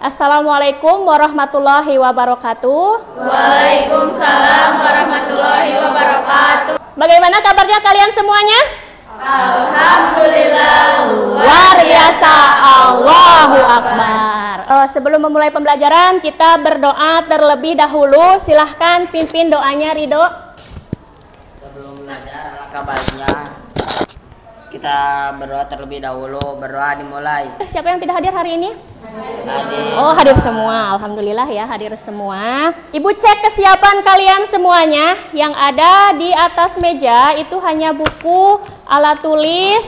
Assalamualaikum warahmatullahi wabarakatuh. Waalaikumsalam warahmatullahi wabarakatuh. Bagaimana kabarnya kalian semuanya? Alhamdulillah. Luar biasa. Allahu Akbar. Sebelum memulai pembelajaran, kita berdoa terlebih dahulu. Silahkan pimpin doanya, Ridho. Sebelum belajar, alangkah baiknya kita berdoa terlebih dahulu. Berdoa dimulai. Siapa yang tidak hadir hari ini? Hadir. Oh, hadir semua. Alhamdulillah ya, hadir semua. Ibu cek kesiapan kalian semuanya. Yang ada di atas meja itu hanya buku, alat tulis,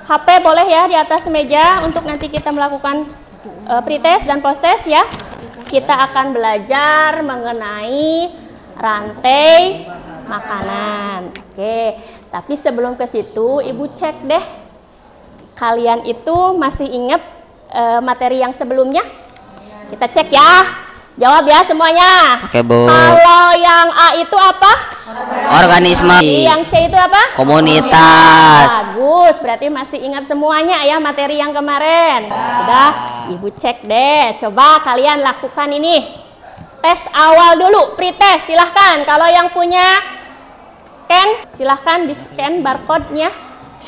HP boleh ya di atas meja untuk nanti kita melakukan pretest dan posttest ya. Kita akan belajar mengenai rantai makanan. Oke, tapi sebelum ke situ, Ibu cek deh. Kalian itu masih ingat materi yang sebelumnya? Kita cek ya. Jawab ya semuanya. Oke, Bu. Kalau yang A itu apa? Organisme. Yang C itu apa? Komunitas. Bagus, berarti masih ingat semuanya ya materi yang kemarin. Sudah, Ibu cek deh. Coba kalian lakukan ini. Tes awal dulu, pretest. Silahkan. Kalau yang punya scan, silahkan di scan barcode-nya.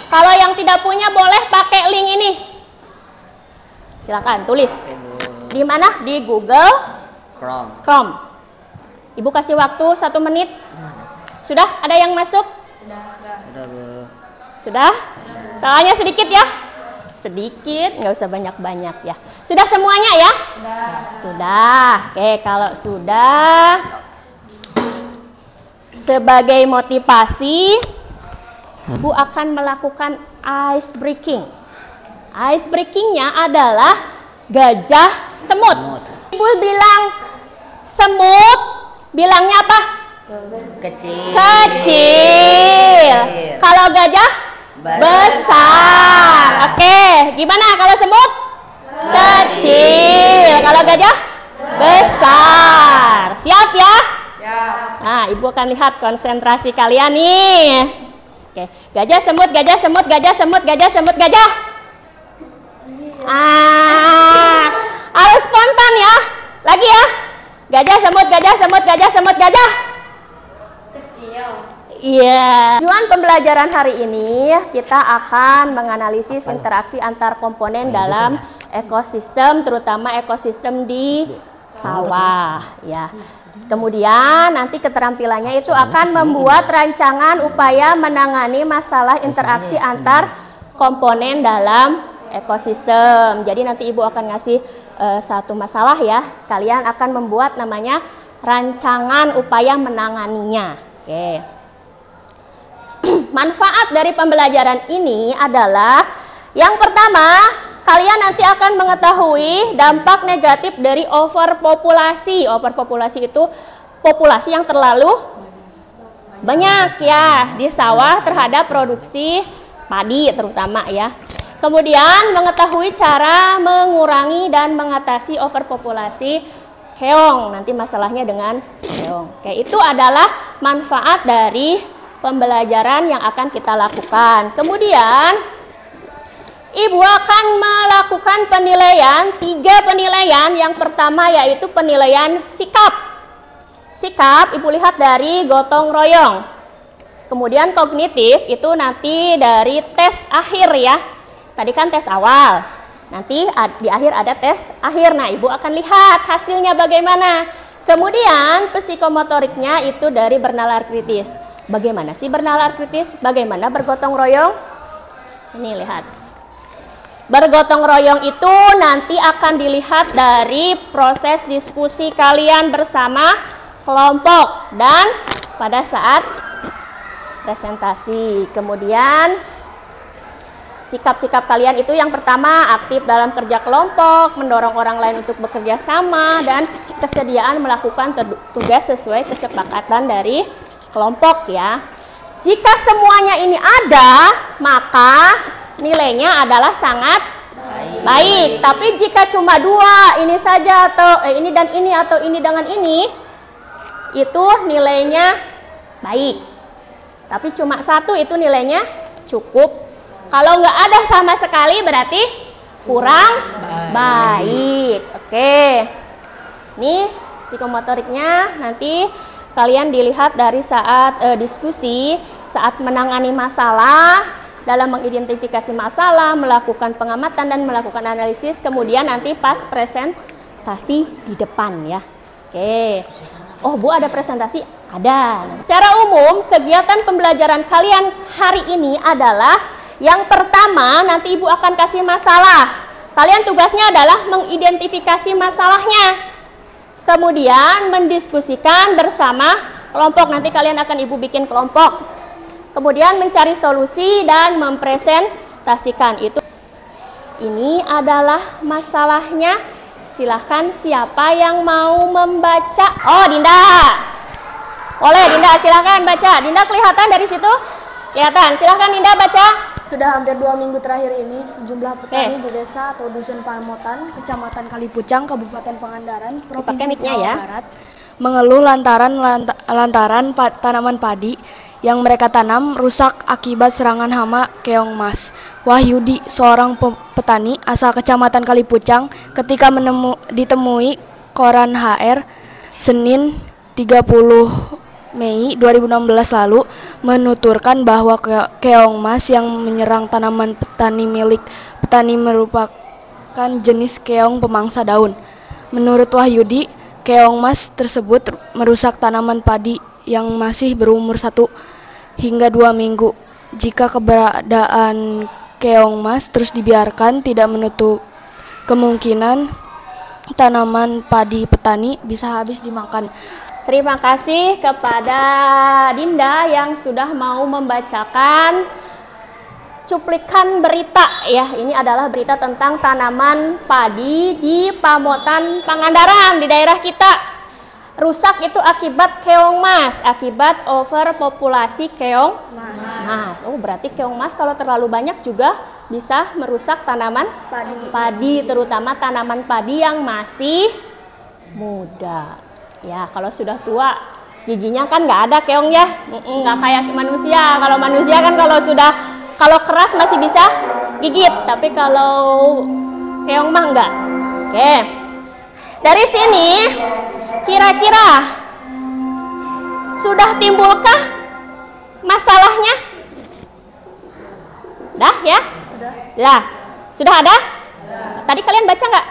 Kalau yang tidak punya boleh pakai link ini. Silakan tulis. Di mana? Di Google Chrome. Ibu kasih waktu 1 menit. Sudah? Ada yang masuk? Sudah, Bu. Sudah? Salahnya sedikit ya? Sedikit, nggak usah banyak-banyak ya. Sudah semuanya ya? Sudah. Oke, kalau sudah, sebagai motivasi, Ibu akan melakukan ice breaking. Ice breakingnya adalah gajah semut. Ibu bilang semut, bilangnya apa? Kecil. Kecil. Kalau gajah? Besar. Oke, gimana kalau semut? Kecil. Kalau gajah? Besar. Siap ya? Nah, Ibu akan lihat konsentrasi kalian nih. Oke, gajah semut, gajah semut, gajah semut, gajah semut, gajah. Harus spontan ya. Lagi ya. Gajah semut, gajah semut, gajah semut, gajah. Kecil. Iya. Tujuan pembelajaran hari ini kita akan menganalisis interaksi antar komponen dalam ekosistem, terutama ekosistem di sawah ya. Kemudian nanti keterampilannya itu akan membuat rancangan upaya menangani masalah interaksi antar komponen dalam ekosistem. Jadi nanti Ibu akan ngasih satu masalah ya. Kalian akan membuat namanya rancangan upaya menanganinya. Oke. Manfaat dari pembelajaran ini adalah yang pertama, kalian nanti akan mengetahui dampak negatif dari overpopulasi. Overpopulasi itu populasi yang terlalu banyak ya di sawah terhadap produksi padi terutama ya. Kemudian mengetahui cara mengurangi dan mengatasi overpopulasi keong. Nanti masalahnya dengan keong. Oke, itu adalah manfaat dari pembelajaran yang akan kita lakukan. Kemudian Ibu akan melakukan penilaian, 3 penilaian. Yang pertama yaitu penilaian sikap. Sikap Ibu lihat dari gotong royong. Kemudian kognitif itu nanti dari tes akhir ya. Tadi kan tes awal, nanti di akhir ada tes akhir. Nah, Ibu akan lihat hasilnya bagaimana. Kemudian psikomotoriknya itu dari bernalar kritis. Bagaimana sih bernalar kritis? Bagaimana bergotong royong? Ini lihat. Bergotong royong itu nanti akan dilihat dari proses diskusi kalian bersama kelompok dan pada saat presentasi. Kemudian sikap-sikap kalian itu yang pertama aktif dalam kerja kelompok, mendorong orang lain untuk bekerja sama, dan kesediaan melakukan tugas sesuai kesepakatan dari kelompok ya. Jika semuanya ini ada, maka nilainya adalah sangat baik. Tapi jika cuma 2, ini saja atau ini dan ini atau ini dengan ini, itu nilainya baik. Tapi cuma 1 itu nilainya cukup. Kalau nggak ada sama sekali berarti kurang Baik. Oke. Nih psikomotoriknya nanti kalian dilihat dari saat diskusi, saat menangani masalah, dalam mengidentifikasi masalah, melakukan pengamatan dan melakukan analisis, kemudian nanti pas presentasi di depan ya. Oke. Oh Bu, ada presentasi? Ada. Secara umum kegiatan pembelajaran kalian hari ini adalah yang pertama nanti Ibu akan kasih masalah. Kalian tugasnya adalah mengidentifikasi masalahnya. Kemudian mendiskusikan bersama kelompok, nanti kalian akan Ibu bikin kelompok. Kemudian mencari solusi dan mempresentasikan itu. Ini adalah masalahnya. Silahkan siapa yang mau membaca? Oh, Dinda. Boleh Dinda, silahkan baca. Dinda kelihatan dari situ? Kelihatan, silahkan Dinda baca. Sudah hampir 2 minggu terakhir ini, sejumlah petani di desa atau dusun Pamotan, Kecamatan Kalipucang, Kabupaten Pangandaran, Provinsi Jawa Barat, mengeluh lantaran tanaman padi yang mereka tanam rusak akibat serangan hama keong mas. Wahyudi, seorang petani asal Kecamatan Kalipucang, ketika ditemui koran HR Senin 30 Mei 2016 lalu menuturkan bahwa keong mas yang menyerang tanaman petani milik petani merupakan jenis keong pemangsa daun. Menurut Wahyudi, keong mas tersebut merusak tanaman padi yang masih berumur 1 hingga 2 minggu. Jika keberadaan keong mas terus dibiarkan, tidak menutup kemungkinan tanaman padi petani bisa habis dimakan. Terima kasih kepada Dinda yang sudah mau membacakan cuplikan berita ya. Ini adalah berita tentang tanaman padi di Pamotan Pangandaran di daerah kita. Rusak itu akibat keong mas, akibat overpopulasi keong mas. Oh, berarti keong mas kalau terlalu banyak juga bisa merusak tanaman padi, terutama tanaman padi yang masih muda. Ya, kalau sudah tua giginya kan nggak ada keong ya, nggak kayak manusia. Kalau manusia kan kalau keras masih bisa gigit, tapi kalau keong mah enggak. Oke, dari sini kira-kira sudah timbulkah masalahnya? Dah ya? Sudah ada? Tadi kalian baca nggak?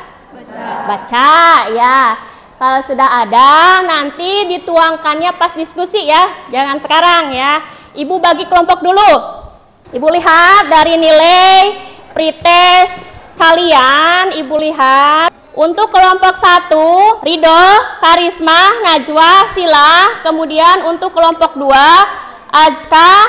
Baca ya. Kalau sudah ada, nanti dituangkannya pas diskusi ya, jangan sekarang ya. Ibu bagi kelompok dulu. Ibu lihat dari nilai pretest kalian, Ibu lihat. Untuk kelompok 1, Ridho, Karisma, Najwa, Sila. Kemudian untuk kelompok 2, Azka,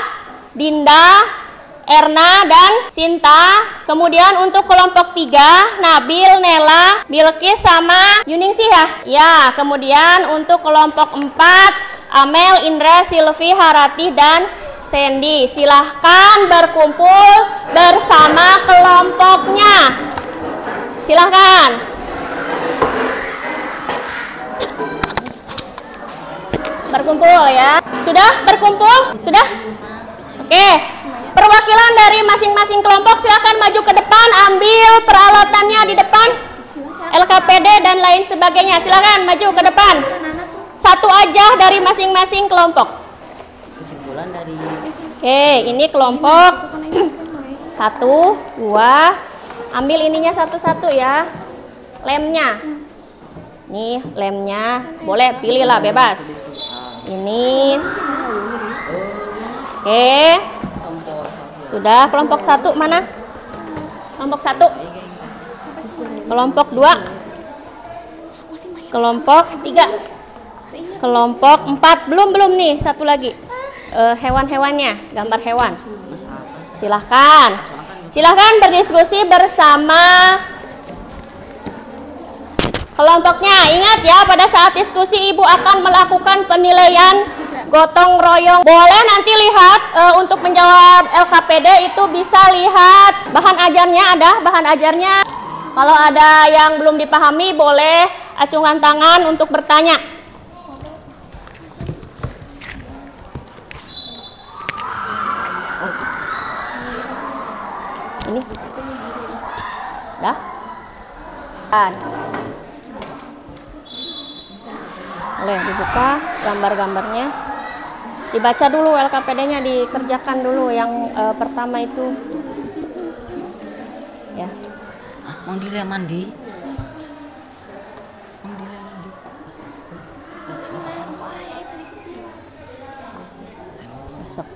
Dinda, Erna dan Sinta. Kemudian untuk kelompok 3, Nabil, Nela, Bilkis sama Yuningsih ya. Ya, kemudian untuk kelompok 4, Amel, Indra, Silvi, Harati dan Sandy. Silahkan berkumpul bersama kelompoknya. Silahkan. Berkumpul ya. Sudah berkumpul? Sudah? Oke. Perwakilan dari masing-masing kelompok silakan maju ke depan, ambil peralatannya di depan, LKPD dan lain sebagainya. Silakan maju ke depan. Satu aja dari masing-masing kelompok. Oke, ini kelompok 1, 2. Ambil ininya satu-satu ya. Lemnya. Nih lemnya. Boleh pilihlah bebas. Ini. Oke. Sudah, kelompok 1 mana? Kelompok 1. Kelompok 2. Kelompok 3. Kelompok 4. Belum nih, satu lagi. Hewan-hewannya, gambar hewan. Silahkan berdiskusi bersama kelompoknya. Ingat ya, pada saat diskusi Ibu akan melakukan penilaian gotong royong. Boleh nanti lihat untuk menjawab LKPD itu bisa lihat bahan ajarnya, ada bahan ajarnya. Kalau ada yang belum dipahami boleh acungan tangan untuk bertanya. Ini. Dah? Boleh dibuka gambar-gambarnya. Dibaca dulu LKPD-nya, dikerjakan dulu yang pertama itu. Ya. Mang Dile mandi. Masuk.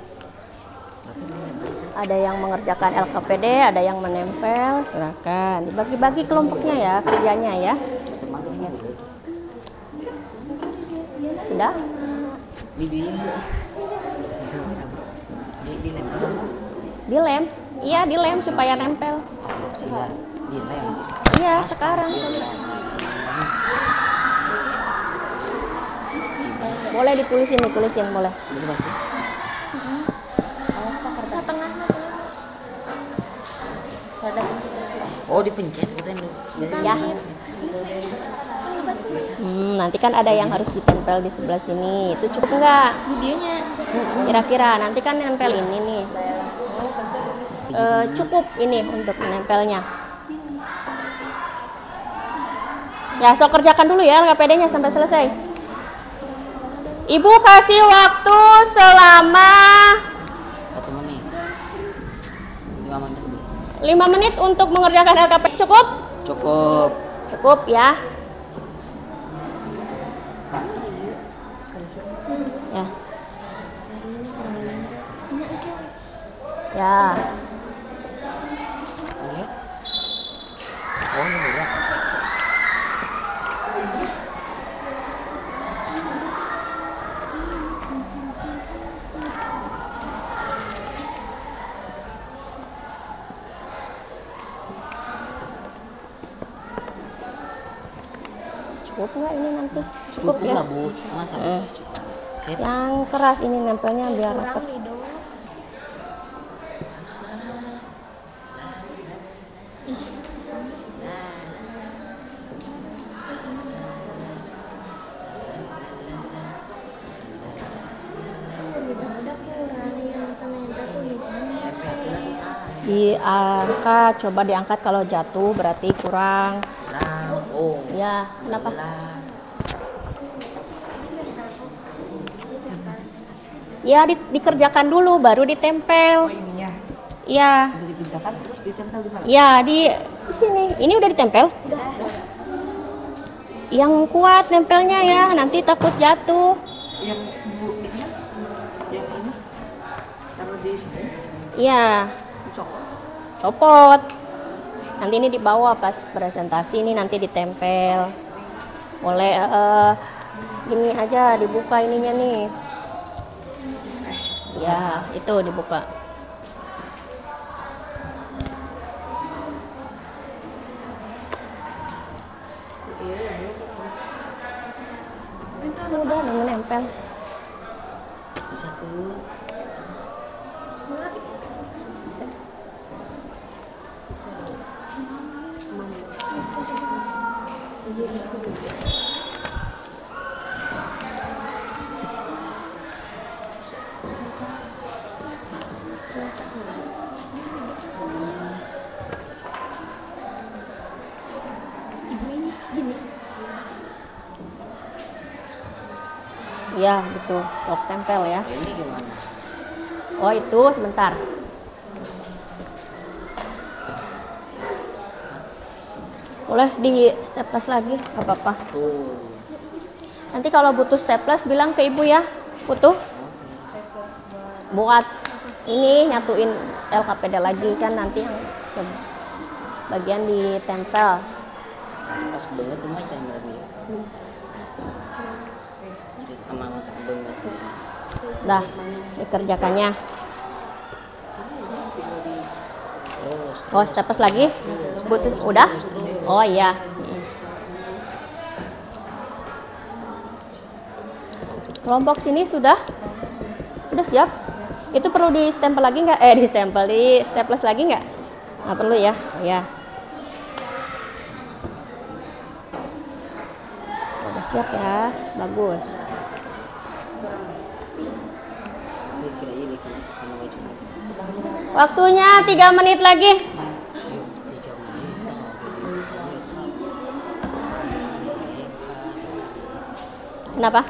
Ada yang mengerjakan LKPD, ada yang menempel. Silakan dibagi-bagi kelompoknya ya, kerjanya ya. Sudah? Dilem. Iya, dilem supaya nempel. Iya, sekarang. Boleh ditulisin, boleh. Oh, dipencet sebetulnya. Ya. Nanti kan ada yang harus ditempel di sebelah sini. Itu cukup nggak? Videonya. Kira-kira nanti kan nempel ini nih. Cukup ini untuk menempelnya. Ya, so kerjakan dulu ya LKPD-nya sampai selesai. Ibu kasih waktu selama 1 menit. 5 menit. 5 menit untuk mengerjakan LKPD. Cukup? Cukup. Cukup ya. Ya. Ya. Oh, ini berat. Cukup nggak ini nanti? Cukup ya. lah Bu, masa cukup. Yang keras ini nempelnya biar rapat. Diangkat, coba diangkat, kalau jatuh berarti kurang. Oh. Ya, kenapa? Ya, dikerjakan dulu baru ditempel. Oh, ininya. Iya. Udah dikerjakan terus ditempel di mana? Ya, di sini. Ini udah ditempel? Udah. Yang kuat nempelnya ya, nanti takut jatuh. Yang Bu ini, yang ini taruh di sini. Iya. Copot. Nanti ini dibawa pas presentasi, ini nanti ditempel. Boleh gini aja dibuka ininya nih. Ya, itu dibuka. Udah nempel. Bisa tuh. Ya, gitu. Top tempel ya. Ini gimana? Oh, itu sebentar. Boleh di staples lagi, nggak apa-apa. Nanti kalau butuh staples bilang ke ibu ya, butuh. Buat ini nyatuin LKPD lagi kan nanti yang bagian ditempel. Pas banget tuh macam berarti ya. Semangat banget. Dah, dikerjakannya. Oh, staples lagi? Butuh, udah? Oh iya. Kelompok sini sudah siap? Itu perlu di stempel lagi nggak? Di staples lagi nggak? Nggak perlu ya? Ya. Udah siap ya, bagus. Waktunya 3 menit lagi. Kenapa?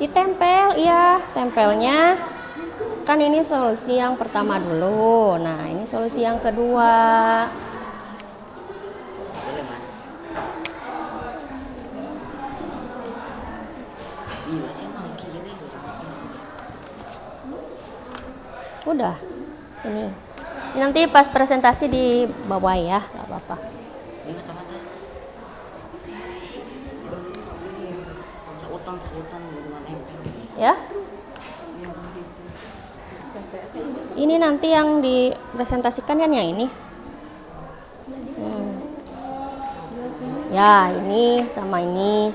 Ditempel, iya, tempelnya kan ini solusi yang pertama dulu. Nah, ini solusi yang kedua. Udah, ini nanti pas presentasi di bawah ya, nggak apa-apa. Ya. Ini nanti yang dipresentasikan kan yang ini. Ya, ini sama ini.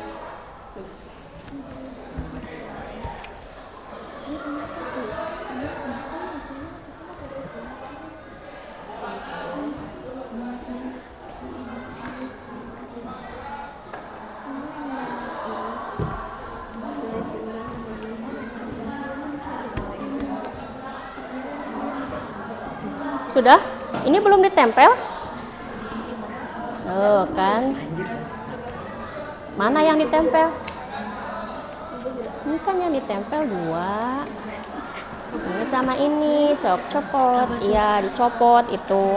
Sudah? Ini belum ditempel? Oh, kan. Mana yang ditempel? Ini kan yang ditempel 2. Ini sama ini, sok copot. Iya, dicopot itu.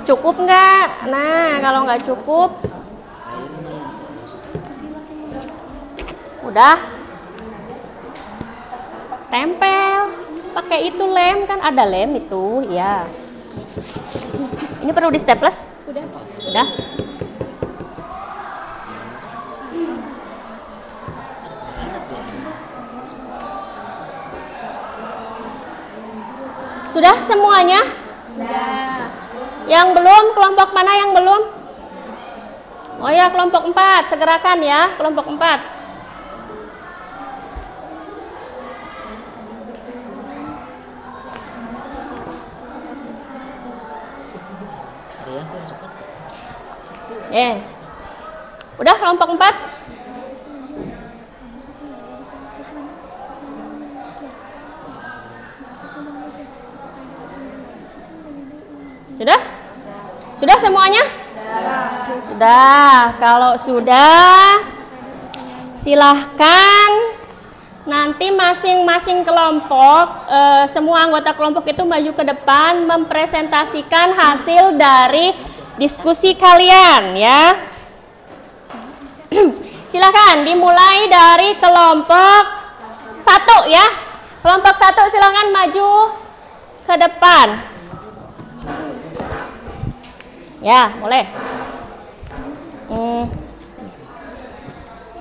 Cukup nggak? Nah, kalau nggak cukup, udah. Tempel pakai itu lem, kan ada lem itu ya. Ini perlu di staples? Udah. Sudah semuanya? Sudah. Yang belum, kelompok mana yang belum? Oh ya, kelompok 4, segerakan ya, kelompok 4. Udah kelompok 4? Sudah? Sudah semuanya? Sudah. Kalau sudah, silahkan nanti masing-masing kelompok, semua anggota kelompok itu maju ke depan mempresentasikan hasil dari diskusi kalian ya. Silakan dimulai dari kelompok 1 ya. Kelompok 1 silakan maju ke depan. Ya, boleh.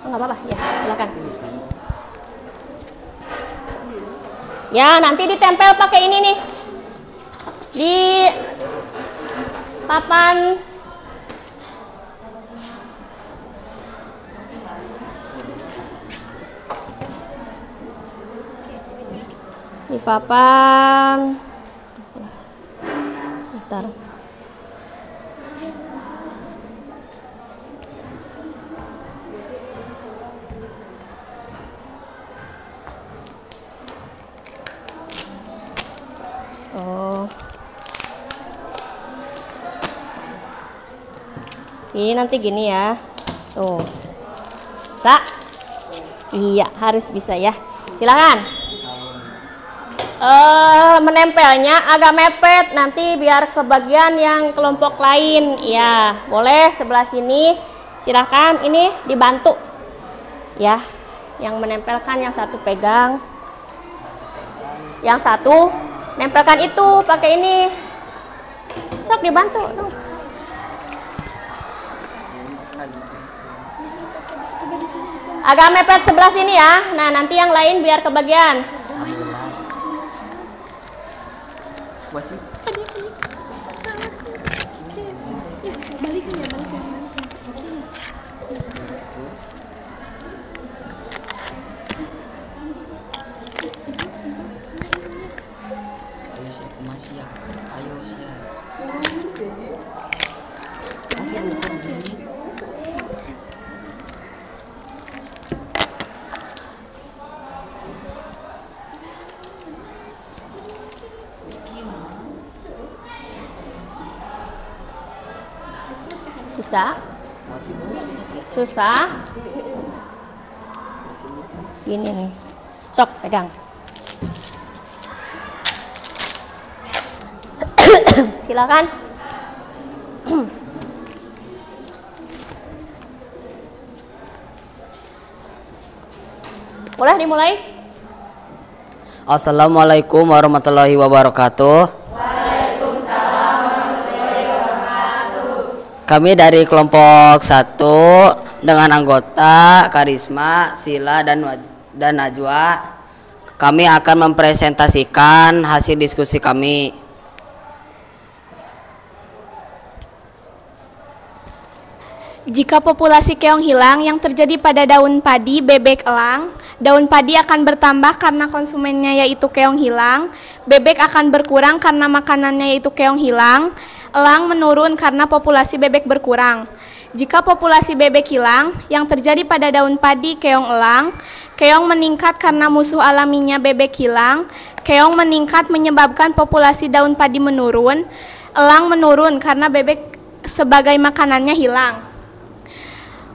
Nggak apa-apa, ya silakan. Ya, nanti ditempel pakai ini nih. Di papan bentar. Oh, ini nanti gini ya, tuh, bisa? Iya, harus bisa ya. Silakan. Menempelnya agak mepet, nanti biar ke bagian yang kelompok lain. Ya, boleh sebelah sini. Silakan, ini dibantu. Ya, yang menempelkan yang satu pegang, yang satu nempelkan itu pakai ini. Sok dibantu. Agak mepet sebelah sini ya. Nah, nanti yang lain biar kebagian. Bisa? Susah? Gini nih. Sok, pegang. Silakan. Boleh dimulai? Assalamualaikum warahmatullahi wabarakatuh. Kami dari kelompok 1 dengan anggota Karisma, Sila, dan Najwa. Kami akan mempresentasikan hasil diskusi kami. Jika populasi keong hilang yang terjadi pada daun padi, bebek, elang, daun padi akan bertambah karena konsumennya yaitu keong hilang, bebek akan berkurang karena makanannya yaitu keong hilang, elang menurun karena populasi bebek berkurang. Jika populasi bebek hilang yang terjadi pada daun padi, keong, elang, keong meningkat karena musuh alaminya bebek hilang, keong meningkat menyebabkan populasi daun padi menurun, elang menurun karena bebek sebagai makanannya hilang.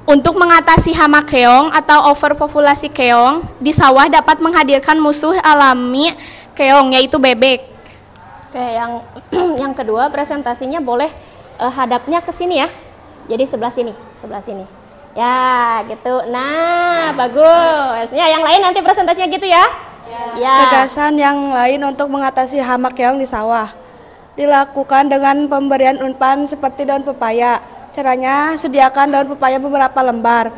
Untuk mengatasi hama keong atau overpopulasi keong, di sawah dapat menghadirkan musuh alami keong yaitu bebek. Oke, yang kedua presentasinya boleh hadapnya ke sini ya. Jadi sebelah sini. Ya, gitu. Nah, bagus. Ya, yang lain nanti presentasinya gitu ya. Ya. Gagasan yang lain untuk mengatasi hama keong di sawah dilakukan dengan pemberian umpan seperti daun pepaya. Caranya, sediakan daun pepaya beberapa lembar.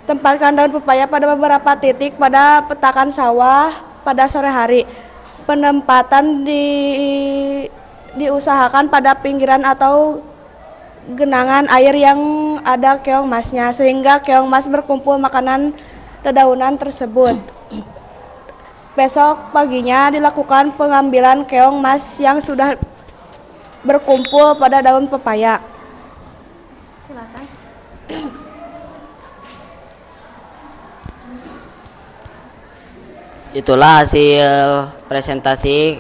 Tempatkan daun pepaya pada beberapa titik pada petakan sawah pada sore hari. Penempatan diusahakan pada pinggiran atau genangan air yang ada keong masnya, sehingga keong mas berkumpul makanan dedaunan tersebut. Besok paginya dilakukan pengambilan keong mas yang sudah berkumpul pada daun pepaya. Silakan. Itulah hasil presentasi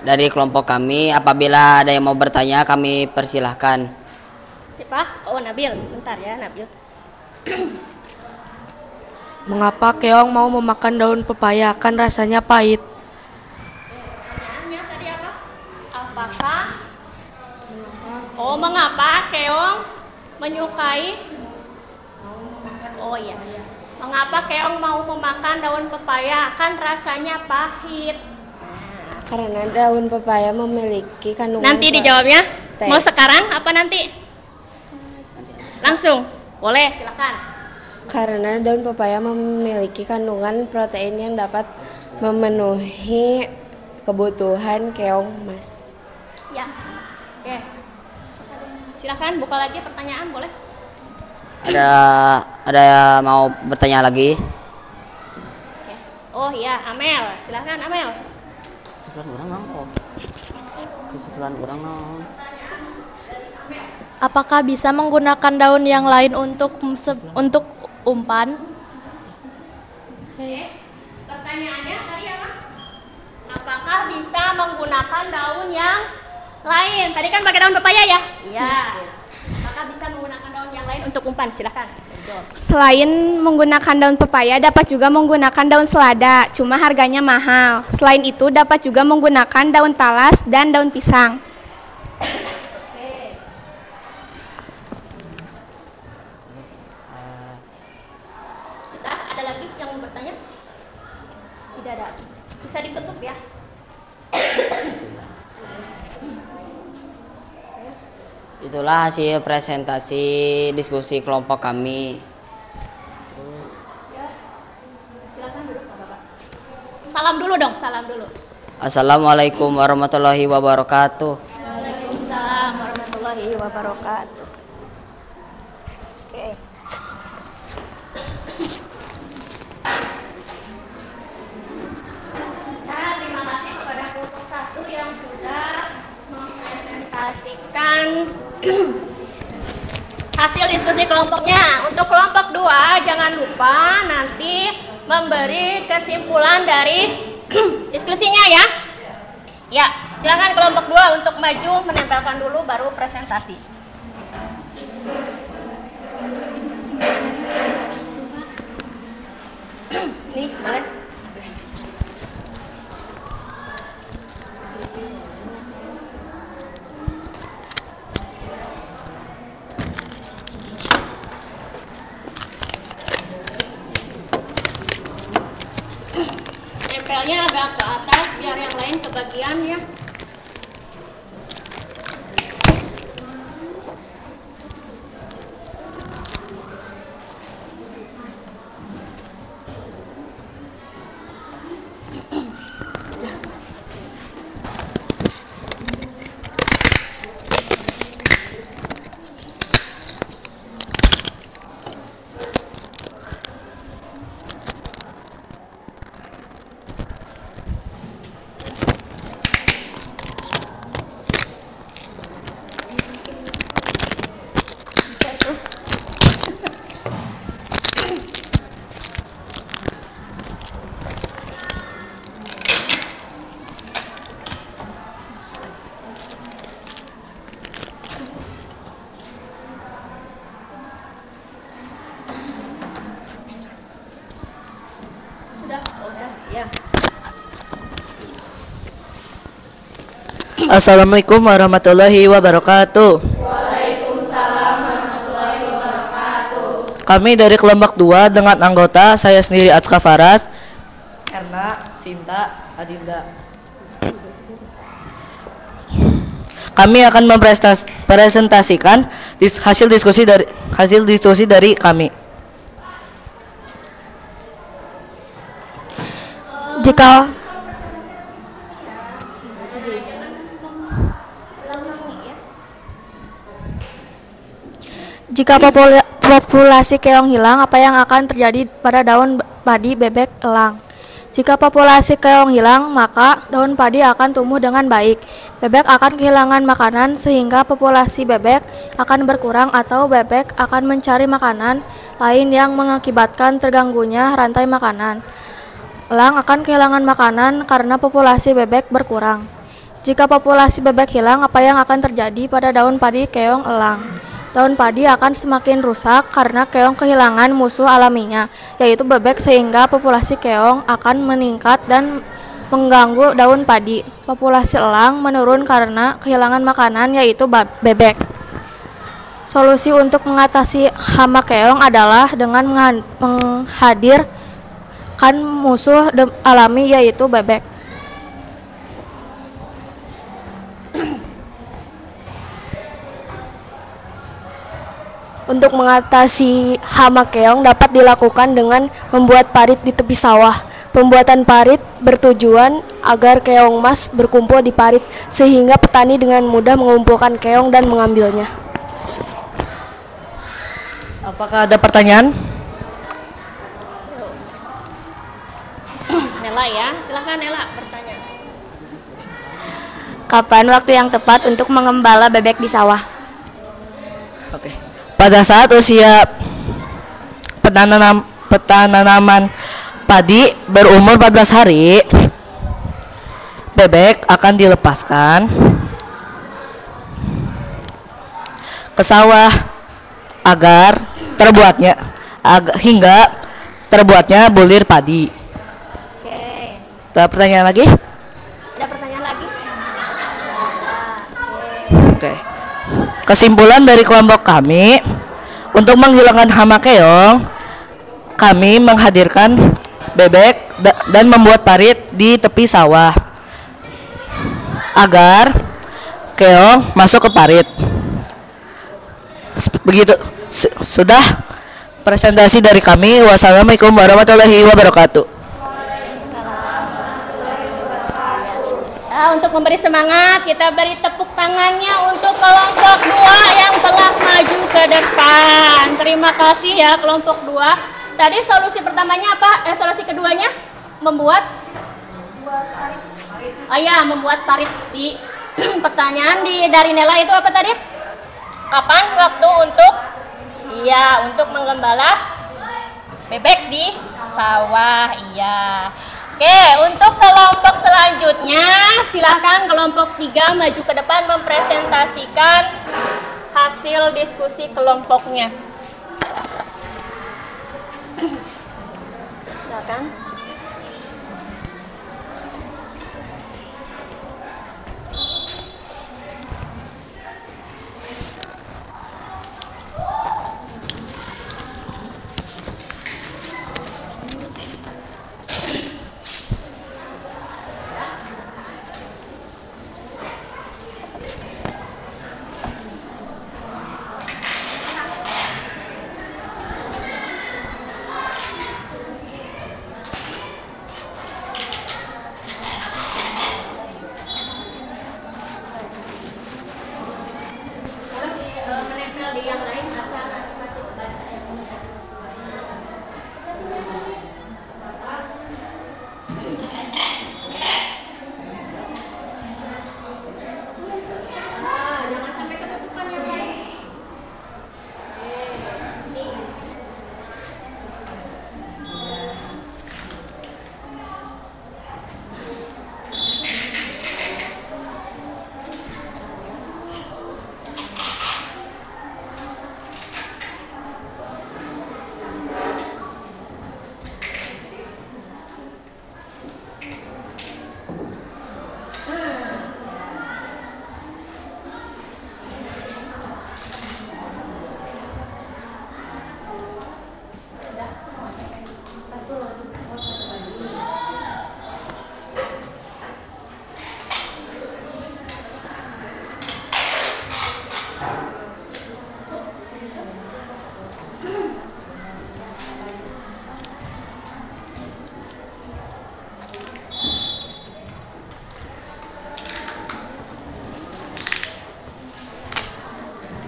dari kelompok kami. Apabila ada yang mau bertanya, kami persilahkan. Siapa? Oh, Nabil. Bentar ya, Nabil. Mengapa keong mau memakan daun pepaya? Kan rasanya pahit. Pertanyaannya tadi apa? Apakah mengapa keong menyukai? Oh iya. Mengapa keong mau memakan daun pepaya? Kan rasanya pahit. Karena daun pepaya memiliki kandungan. Nanti dijawabnya. Mau sekarang apa nanti? Langsung. Boleh, silakan. Karena daun pepaya memiliki kandungan protein yang dapat memenuhi kebutuhan keong mas. Ya. Oke. Silakan buka lagi pertanyaan, boleh? Ada mau bertanya lagi? Oke. Oh iya, Amel. Silakan Amel. Kesebelan orang nangkok. Kesebelan orang nang. Apakah bisa menggunakan daun yang lain untuk umpan? Pertanyaannya tadi apa? Apakah bisa menggunakan daun yang lain? Tadi kan pakai daun pepaya ya? Iya. Apakah bisa menggunakan daun yang lain untuk umpan? Silakan. Selain menggunakan daun pepaya, dapat juga menggunakan daun selada, cuma harganya mahal. Selain itu, dapat juga menggunakan daun talas dan daun pisang. Ada lagi yang mau bertanya? Tidak ada. Bisa ditutup ya. Itulah hasil presentasi diskusi kelompok kami. Silakan duduk Bapak. Salam dulu dong, salam dulu. Assalamualaikum warahmatullahi wabarakatuh. Waalaikumsalam warahmatullahi wabarakatuh. Oke. Nah, terima kasih kepada kelompok 1 yang sudah mempresentasikan hasil diskusi kelompoknya. Untuk kelompok 2 jangan lupa nanti memberi kesimpulan dari diskusinya ya. Ya, Silakan kelompok 2 untuk maju menempelkan dulu baru presentasi. Nih, boleh. Tempelnya agak ke atas biar yang lain kebagian ya. Assalamualaikum warahmatullahi wabarakatuh. Waalaikumsalam warahmatullahi wabarakatuh. Kami dari kelompok 2 dengan anggota saya sendiri Atka Faras, Erna, Sinta, Adinda. Kami akan mempresentasikan hasil diskusi dari kami. Jika populasi keong hilang, apa yang akan terjadi pada daun padi, bebek, elang? Jika populasi keong hilang, maka daun padi akan tumbuh dengan baik. Bebek akan kehilangan makanan sehingga populasi bebek akan berkurang atau bebek akan mencari makanan lain yang mengakibatkan terganggunya rantai makanan. Elang akan kehilangan makanan karena populasi bebek berkurang. Jika populasi bebek hilang, apa yang akan terjadi pada daun padi, keong, elang? Daun padi akan semakin rusak karena keong kehilangan musuh alaminya, yaitu bebek, sehingga populasi keong akan meningkat dan mengganggu daun padi. Populasi elang menurun karena kehilangan makanan, yaitu bebek. Solusi untuk mengatasi hama keong adalah dengan menghadirkan musuh alami, yaitu bebek. Untuk mengatasi hama keong dapat dilakukan dengan membuat parit di tepi sawah. Pembuatan parit bertujuan agar keong mas berkumpul di parit sehingga petani dengan mudah mengumpulkan keong dan mengambilnya. Apakah ada pertanyaan? Nela ya, silahkan Nela bertanya. Kapan waktu yang tepat untuk mengembala bebek di sawah? Oke. Pada saat usia penanaman padi berumur 14 hari, bebek akan dilepaskan ke sawah agar hingga terbuatnya bulir padi. Oke. Ada pertanyaan lagi? Ada pertanyaan lagi? Oke. Kesimpulan dari kelompok kami, untuk menghilangkan hama keong, kami menghadirkan bebek dan membuat parit di tepi sawah agar keong masuk ke parit. Begitu sudah presentasi dari kami. Wassalamualaikum warahmatullahi wabarakatuh. Untuk memberi semangat, kita beri tepuk tangannya untuk kelompok 2 yang telah maju ke depan. Terima kasih ya kelompok 2. Tadi solusi pertamanya apa? Solusi keduanya membuat membuat parit. Di pertanyaan dari Nela itu apa tadi? Kapan waktu untuk untuk menggembala bebek di sawah? Iya. Oke, Oke, untuk kelompok selanjutnya, silakan kelompok 3 maju ke depan mempresentasikan hasil diskusi kelompoknya. Silakan.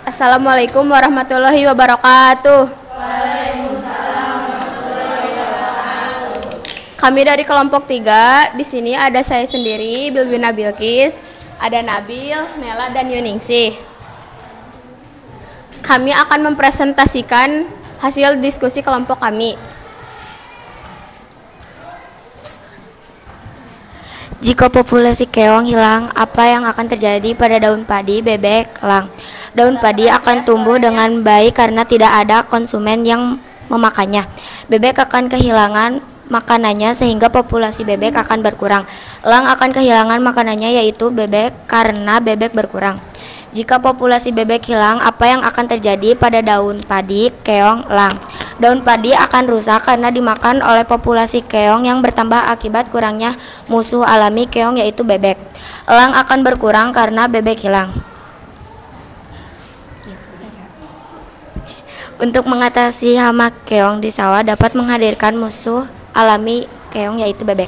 Assalamualaikum warahmatullahi wabarakatuh. Waalaikumsalam warahmatullahi wabarakatuh. Kami dari kelompok 3, di sini ada saya sendiri, Bilbina Bilkis, ada Nabil, Nela, dan Yuningsih. Kami akan mempresentasikan hasil diskusi kelompok kami. Jika populasi keong hilang, apa yang akan terjadi pada daun padi, bebek, elang? Daun padi akan tumbuh dengan baik karena tidak ada konsumen yang memakannya. Bebek akan kehilangan makanannya sehingga populasi bebek akan berkurang. Elang akan kehilangan makanannya yaitu bebek karena bebek berkurang. Jika populasi bebek hilang, apa yang akan terjadi pada daun padi, keong, elang? Daun padi akan rusak karena dimakan oleh populasi keong yang bertambah akibat kurangnya musuh alami keong yaitu bebek. Elang akan berkurang karena bebek hilang. Untuk mengatasi hama keong di sawah dapat menghadirkan musuh alami keong yaitu bebek.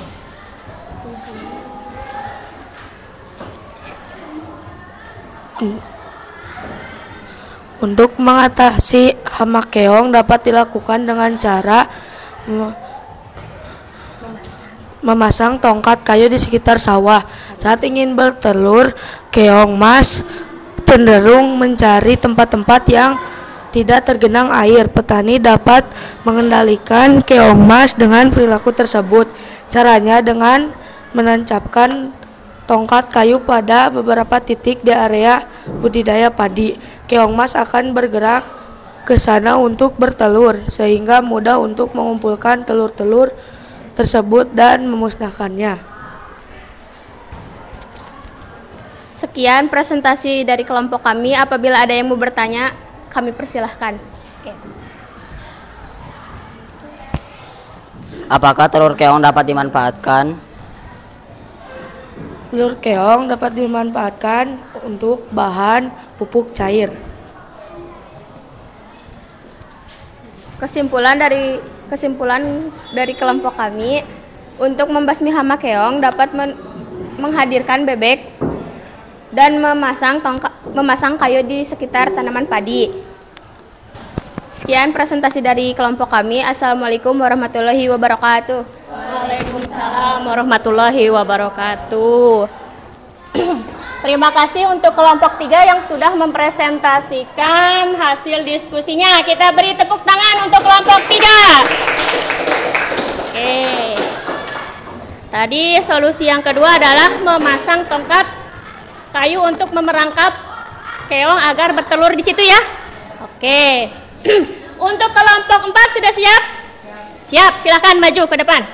Untuk mengatasi hama keong dapat dilakukan dengan cara memasang tongkat kayu di sekitar sawah. Saat ingin bertelur, keong mas cenderung mencari tempat-tempat yang tidak tergenang air. Petani dapat mengendalikan keong mas dengan perilaku tersebut. Caranya dengan menancapkan tongkat kayu pada beberapa titik di area budidaya padi. Keong mas akan bergerak ke sana untuk bertelur, sehingga mudah untuk mengumpulkan telur-telur tersebut dan memusnahkannya. Sekian presentasi dari kelompok kami. Apabila ada yang mau bertanya, kami persilahkan. Oke. Apakah telur keong dapat dimanfaatkan? Telur keong dapat dimanfaatkan untuk bahan pupuk cair. Kesimpulan dari kelompok kami, untuk membasmi hama keong dapat menghadirkan bebek dan memasang kayu di sekitar tanaman padi. Sekian presentasi dari kelompok kami. Assalamualaikum warahmatullahi wabarakatuh. Waalaikumsalam warahmatullahi wabarakatuh. Terima kasih untuk kelompok 3 yang sudah mempresentasikan hasil diskusinya. Kita beri tepuk tangan untuk kelompok 3. Oke. Tadi solusi yang kedua adalah memasang tongkat kayu untuk memerangkap keong agar bertelur di situ ya. Oke. Untuk kelompok 4 sudah siap? Siap, silakan maju ke depan.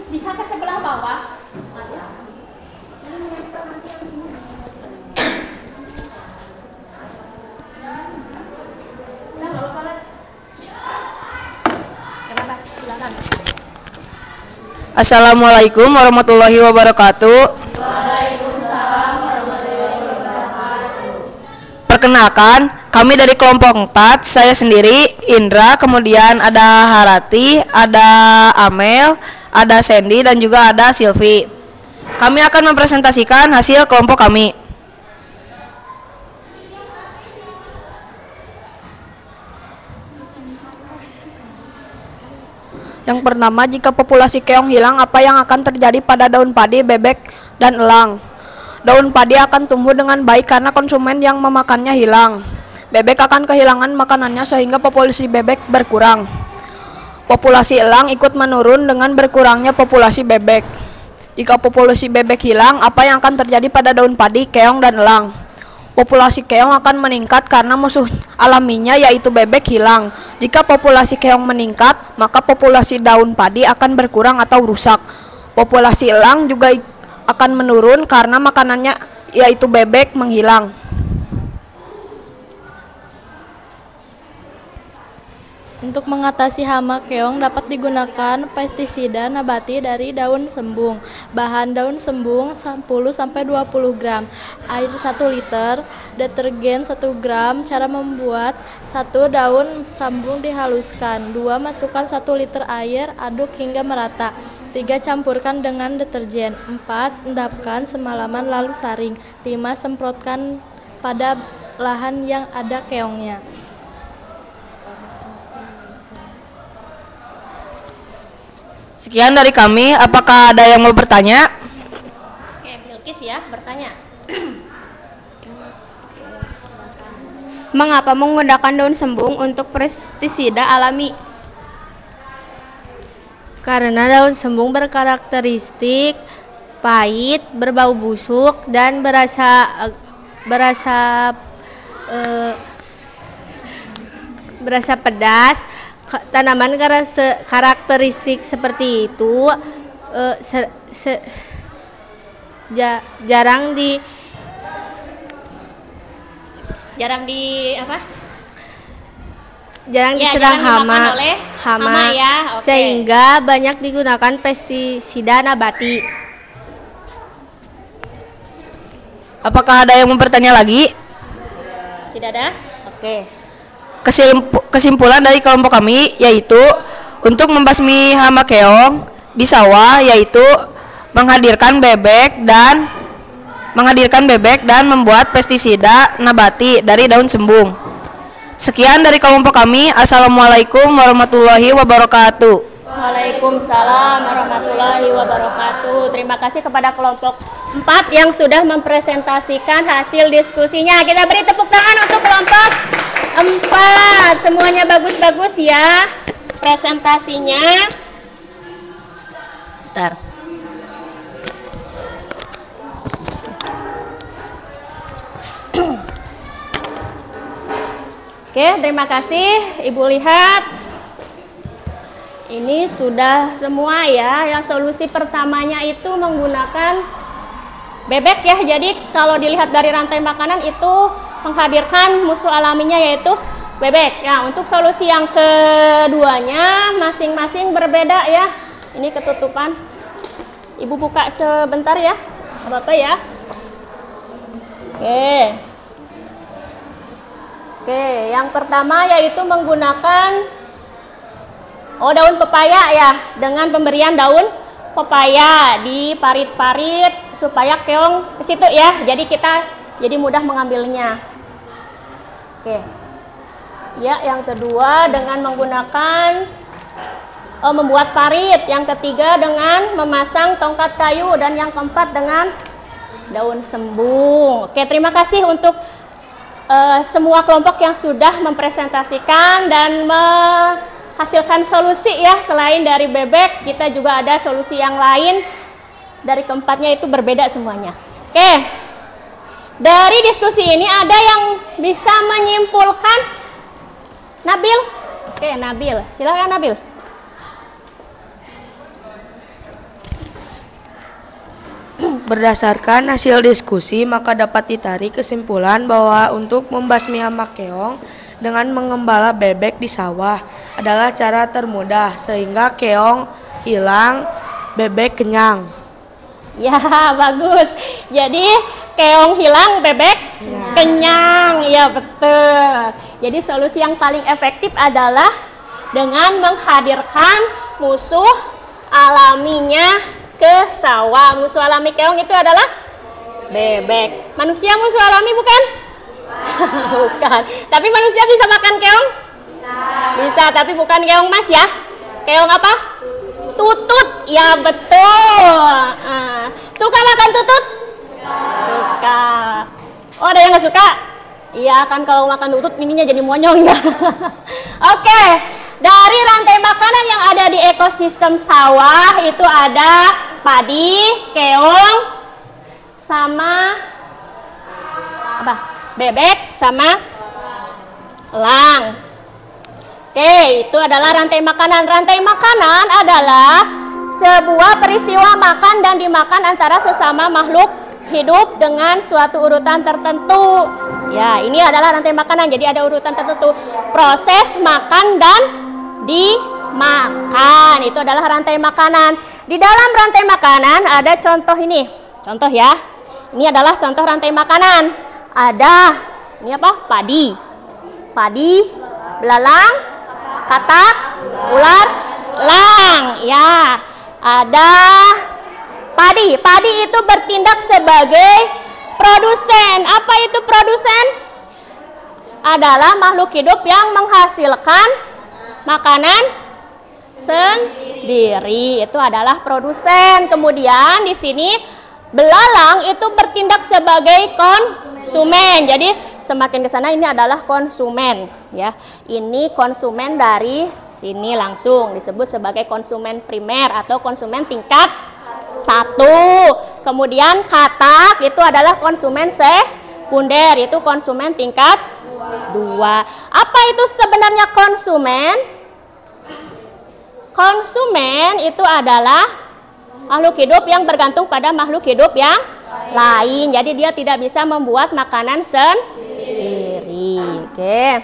Bisa ke sebelah bawah. Assalamualaikum warahmatullahi wabarakatuh. Waalaikumsalam warahmatullahi wabarakatuh. Perkenalkan, kami dari kelompok 4, saya sendiri, Indra, kemudian ada Harati, ada Amel, ada Sandy, dan juga ada Silvi. Kami akan mempresentasikan hasil kelompok kami. Yang pertama, jika populasi keong hilang, apa yang akan terjadi pada daun padi, bebek, dan elang? Daun padi akan tumbuh dengan baik karena konsumen yang memakannya hilang. Bebek akan kehilangan makanannya sehingga populasi bebek berkurang. Populasi elang ikut menurun dengan berkurangnya populasi bebek. Jika populasi bebek hilang, apa yang akan terjadi pada daun padi, keong, dan elang? Populasi keong akan meningkat karena musuh alaminya yaitu bebek hilang. Jika populasi keong meningkat, maka populasi daun padi akan berkurang atau rusak. Populasi elang juga akan menurun karena makanannya yaitu bebek menghilang. Untuk mengatasi hama keong dapat digunakan pestisida nabati dari daun sembung. Bahan daun sembung 10-20 gram, air 1 liter, detergen 1 gram. Cara membuat: 1 daun sembung dihaluskan, 2 masukkan 1 liter air, aduk hingga merata, 3 campurkan dengan detergen, 4 endapkan semalaman lalu saring, 5 semprotkan pada lahan yang ada keongnya. Sekian dari kami, apakah ada yang mau bertanya? Oke, Bilkis ya, bertanya. Mengapa menggunakan daun sembung untuk pestisida alami? Karena daun sembung berkarakteristik pahit, berbau busuk, dan berasa pedas. Tanaman karakteristik seperti itu jarang diserang hama ya. Okay. Sehingga banyak digunakan pestisida nabati. Apakah ada yang mau bertanya lagi? Tidak ada? Oke. Kesimpulan dari kelompok kami yaitu untuk membasmi hama keong di sawah yaitu menghadirkan bebek dan membuat pestisida nabati dari daun sembung. Sekian dari kelompok kami. Assalamualaikum warahmatullahi wabarakatuh. Waalaikumsalam warahmatullahi wabarakatuh. Terima kasih kepada kelompok 4 yang sudah mempresentasikan hasil diskusinya. Kita beri tepuk tangan untuk kelompok 4. Semuanya bagus-bagus ya presentasinya. Bentar. Oke, terima kasih. Ibu lihat, ini sudah semua ya. Yang solusi pertamanya itu menggunakan bebek ya. Jadi kalau dilihat dari rantai makanan itu menghadirkan musuh alaminya yaitu bebek. Nah, untuk solusi yang keduanya masing-masing berbeda ya. Ini ketutupan. Ibu buka sebentar ya, Bapak ya. Oke, yang pertama yaitu menggunakan daun pepaya ya, dengan pemberian daun pepaya di parit-parit supaya keong ke situ ya. Jadi mudah mengambilnya. Oke. Ya, yang kedua dengan menggunakan membuat parit, yang ketiga dengan memasang tongkat kayu, dan yang keempat dengan daun sembung. Oke, terima kasih untuk semua kelompok yang sudah mempresentasikan dan menghasilkan solusi ya. Selain dari bebek, kita juga ada solusi yang lain. Dari keempatnya itu berbeda semuanya. Oke, dari diskusi ini ada yang bisa menyimpulkan? Nabil? Oke, Nabil, silakan Nabil. Berdasarkan hasil diskusi, maka dapat ditarik kesimpulan bahwa untuk membasmi hama keong dengan mengembala bebek di sawah adalah cara termudah sehingga keong hilang, bebek kenyang. Ya, bagus. Jadi keong hilang, bebek kenyang. Ya, betul. Jadi solusi yang paling efektif adalah dengan menghadirkan musuh alaminya ke sawah. Musuh alami keong itu adalah bebek. Manusia musuh alami bukan? Bukan. Tapi manusia bisa makan keong? Bisa, tapi bukan keong mas ya. Keong apa? Tutut. Ya, betul. Suka makan tutut? Suka. Oh, ada yang nggak suka? Iya kan, kalau makan tutut mininya jadi monyong ya. Oke. Dari rantai makanan yang ada di ekosistem sawah itu ada padi, keong, sama apa? Bebek sama elang. Oke, itu adalah rantai makanan. Rantai makanan adalah sebuah peristiwa makan dan dimakan antara sesama makhluk hidup dengan suatu urutan tertentu. Ya, ini adalah rantai makanan. Jadi ada urutan tertentu. Proses makan dan dimakan, itu adalah rantai makanan. Di dalam rantai makanan ada contoh ini. Contoh ya. Ini adalah contoh rantai makanan. Ada ini apa? Padi. Padi, belalang, katak, ular, elang. Ya. Ada padi. Padi itu bertindak sebagai produsen. Apa itu produsen? Adalah makhluk hidup yang menghasilkan makanan sendiri. Itu adalah produsen. Kemudian di sini belalang itu bertindak sebagai konsumen. Jadi semakin ke sana ini adalah konsumen ya. Ini konsumen dari sini langsung disebut sebagai konsumen primer atau konsumen tingkat 1. Kemudian katak itu adalah konsumen sekunder, itu konsumen tingkat 2. Apa itu sebenarnya konsumen? Konsumen itu adalah makhluk hidup yang bergantung pada makhluk hidup yang lain. Jadi dia tidak bisa membuat makanan sendiri. Oke.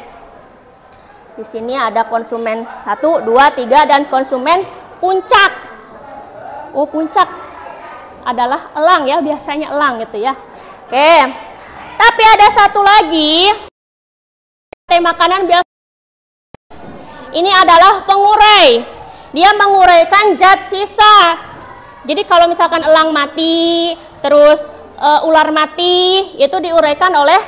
Di sini ada konsumen 1, 2, 3 dan konsumen puncak. Oh, puncak adalah elang ya, biasanya elang gitu ya. Oke. Tapi ada satu lagi makanan biasa. Ini adalah pengurai. Dia menguraikan zat sisa. Jadi kalau misalkan elang mati, terus ular mati, itu diuraikan oleh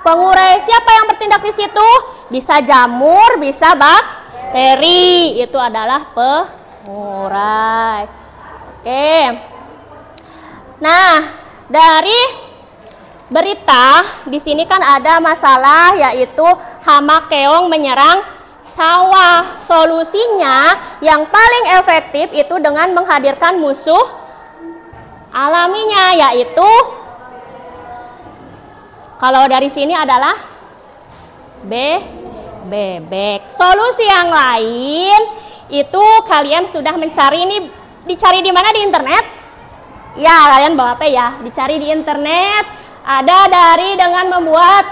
pengurai. Siapa yang bertindak di situ? Bisa jamur, bisa bakteri. Itu adalah Ngurai. Oke. Nah, dari berita di sini kan ada masalah yaitu hama keong menyerang sawah. Solusinya yang paling efektif itu dengan menghadirkan musuh alaminya, yaitu kalau dari sini adalah bebek. Solusi yang lain itu kalian sudah mencari, ini dicari di mana? Di internet? Ya, kalian bawa apa ya? Dicari di internet. Ada dari dengan membuat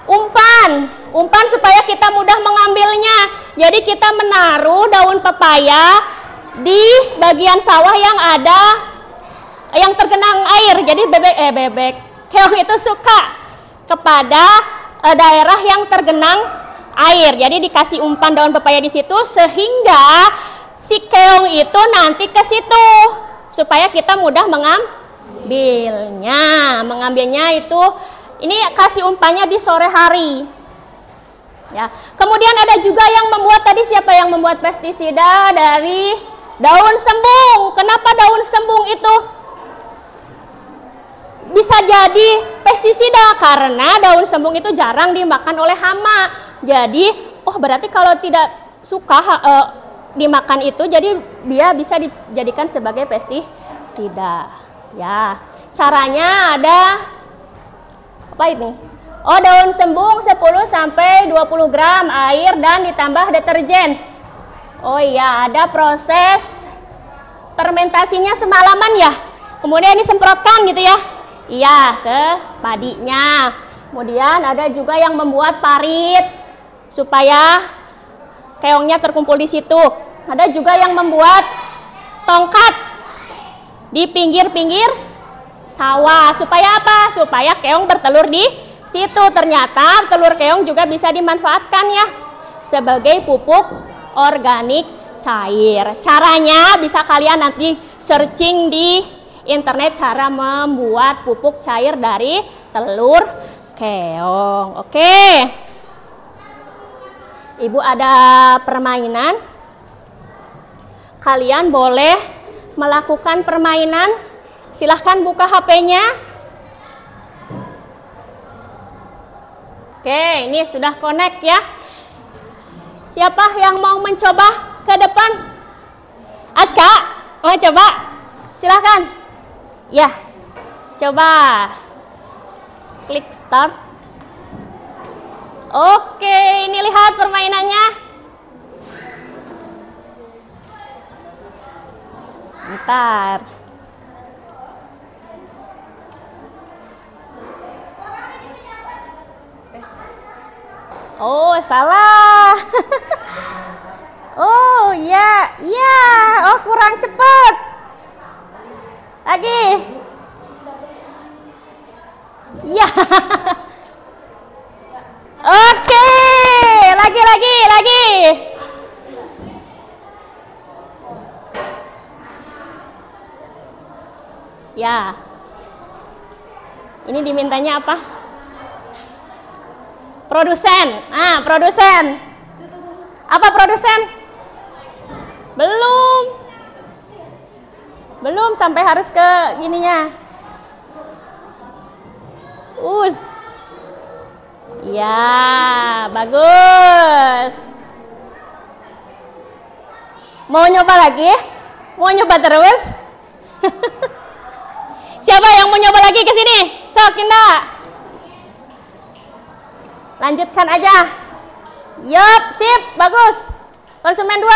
umpan supaya kita mudah mengambilnya. Jadi kita menaruh daun pepaya di bagian sawah yang ada yang tergenang air. Jadi bebek keong itu suka kepada daerah yang tergenang air. Jadi dikasih umpan daun pepaya di situ sehingga si keong itu nanti ke situ supaya kita mudah mengambilnya itu. Ini kasih umpannya di sore hari. Ya. Kemudian ada juga yang membuat, tadi siapa yang membuat pestisida dari daun sembung? Kenapa daun sembung itu bisa jadi pestisida? Karena daun sembung itu jarang dimakan oleh hama. Jadi, berarti kalau tidak suka dimakan itu, jadi dia bisa dijadikan sebagai pestisida. Ya, caranya ada apa ini? Daun sembung 10 sampai 20 gram air dan ditambah deterjen. Oh iya, ada proses fermentasinya semalaman ya. Kemudian disemprotkan gitu ya. Iya, ke padinya. Kemudian ada juga yang membuat parit supaya keongnya terkumpul di situ. Ada juga yang membuat tongkat di pinggir-pinggir sawah. Supaya apa? Supaya keong bertelur di situ. Ternyata telur keong juga bisa dimanfaatkan ya sebagai pupuk organik cair. Caranya bisa kalian nanti searching di internet cara membuat pupuk cair dari telur keong. Oke. Ibu ada permainan. Kalian boleh melakukan permainan. Silahkan buka HP-nya. Oke, ini sudah connect ya. Siapa yang mau mencoba ke depan? Aska, mau coba? Silahkan. Ya, coba. Klik start. Oke, ini lihat permainannya. Bentar. Oh, salah. Oh, ya. Oh, kurang cepat. Lagi. Ya. Oke. Lagi. Ya. Ini dimintanya apa? Produsen. Produsen. Apa produsen? Belum sampai harus ke gininya. Ya, bagus. Mau nyoba lagi? Mau nyoba terus? Siapa yang mau nyoba lagi ke sini? Sok, Indah. Lanjutkan aja. Yup, sip, bagus. Konsumen 2.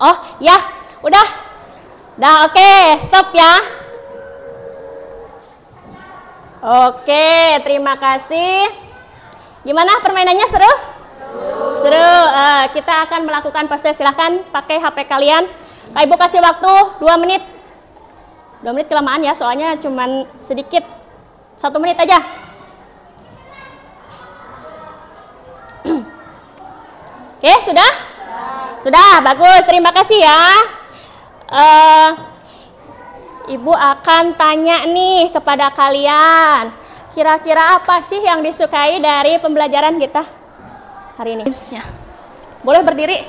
Oh, ya, udah. Oke, stop ya. Oke, terima kasih. Gimana permainannya, seru? Seru. Kita akan melakukan proses. Silahkan pakai HP kalian. Kak Ibu kasih waktu 2 menit. 2 menit kelamaan ya, soalnya cuman sedikit. 1 menit aja. Oke, sudah? Sudah, bagus. Terima kasih ya. Ibu akan tanya nih kepada kalian. Kira-kira apa sih yang disukai dari pembelajaran kita hari ini? Boleh berdiri?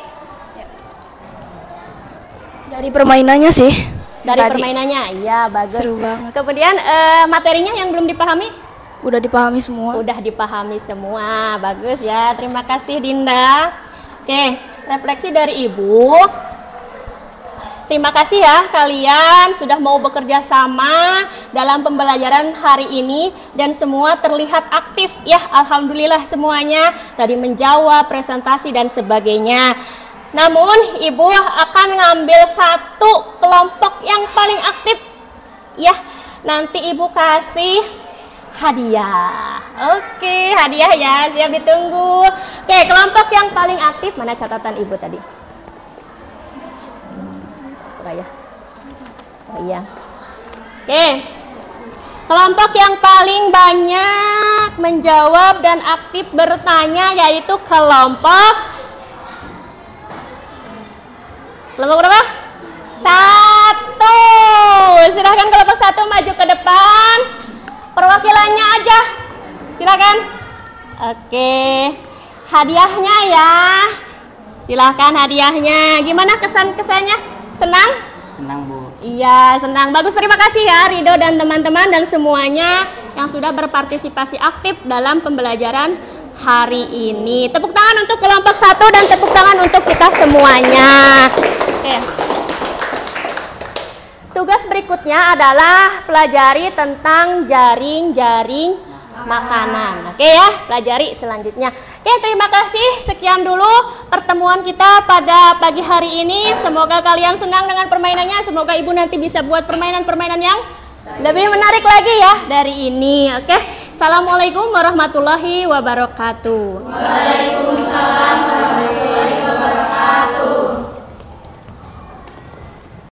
Dari permainannya sih. Dari Tadi. permainannya, iya bagus. Seru banget. Kemudian materinya yang belum dipahami? Udah dipahami semua. Udah dipahami semua, bagus ya. Terima kasih Dinda. Oke, refleksi dari Ibu. Terima kasih ya kalian sudah mau bekerja sama dalam pembelajaran hari ini dan semua terlihat aktif ya, alhamdulillah semuanya tadi menjawab, presentasi dan sebagainya. Namun Ibu akan ngambil satu kelompok yang paling aktif ya, nanti Ibu kasih hadiah. Oke, hadiah ya, siap ditunggu. Oke, kelompok yang paling aktif, mana catatan Ibu tadi? Ya. Oh iya. Oke. Kelompok yang paling banyak menjawab dan aktif bertanya yaitu kelompok berapa? 1. Silahkan kelompok 1 maju ke depan. Perwakilannya aja. Silakan. Oke. Hadiahnya ya. Silahkan hadiahnya. Gimana kesan-kesannya? Senang? Senang Bu. Iya, senang. Bagus, terima kasih ya Rido dan teman-teman dan semuanya yang sudah berpartisipasi aktif dalam pembelajaran hari ini. Tepuk tangan untuk kelompok 1 dan tepuk tangan untuk kita semuanya. Oke. Tugas berikutnya adalah pelajari tentang jaring-jaring makanan. Oke ya, pelajari selanjutnya. Oke, terima kasih. Sekian dulu pertemuan kita pada pagi hari ini. Semoga kalian senang dengan permainannya. Semoga Ibu nanti bisa buat permainan-permainan yang lebih menarik lagi ya dari ini. Oke, Assalamualaikum warahmatullahi wabarakatuh. Waalaikumsalam warahmatullahi wabarakatuh.